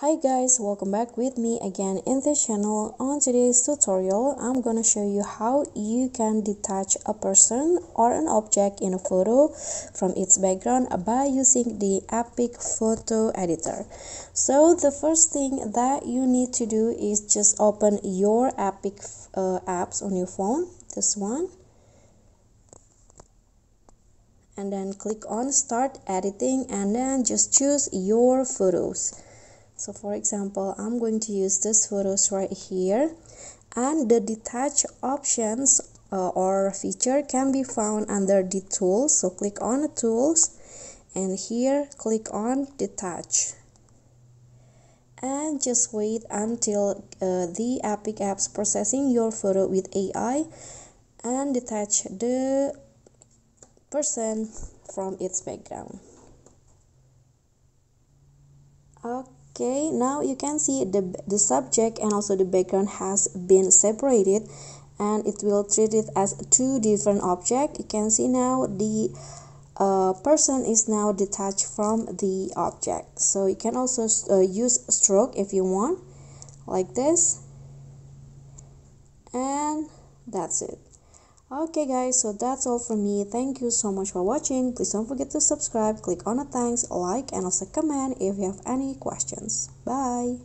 Hi guys, welcome back with me again in this channel. On today's tutorial, I'm gonna show you how you can detach a person or an object in a photo from its background by using the EPIK Photo Editor. So the first thing that you need to do is just open your EPIK apps on your phone, this one, and then click on Start Editing and then just choose your photos. So for example, I'm going to use this photos right here, and the detach options or feature can be found under the tools. So click on the tools and here click on detach and just wait until the EPIK apps processing your photo with AI and detach the person from its background. Okay, now you can see the subject and also the background has been separated, and it will treat it as two different objects. You can see now the person is now detached from the object. So you can also use stroke if you want, like this, and that's it. Okay guys, so that's all from me. Thank you so much for watching. Please don't forget to subscribe, click on the thanks, like, and also comment if you have any questions. Bye.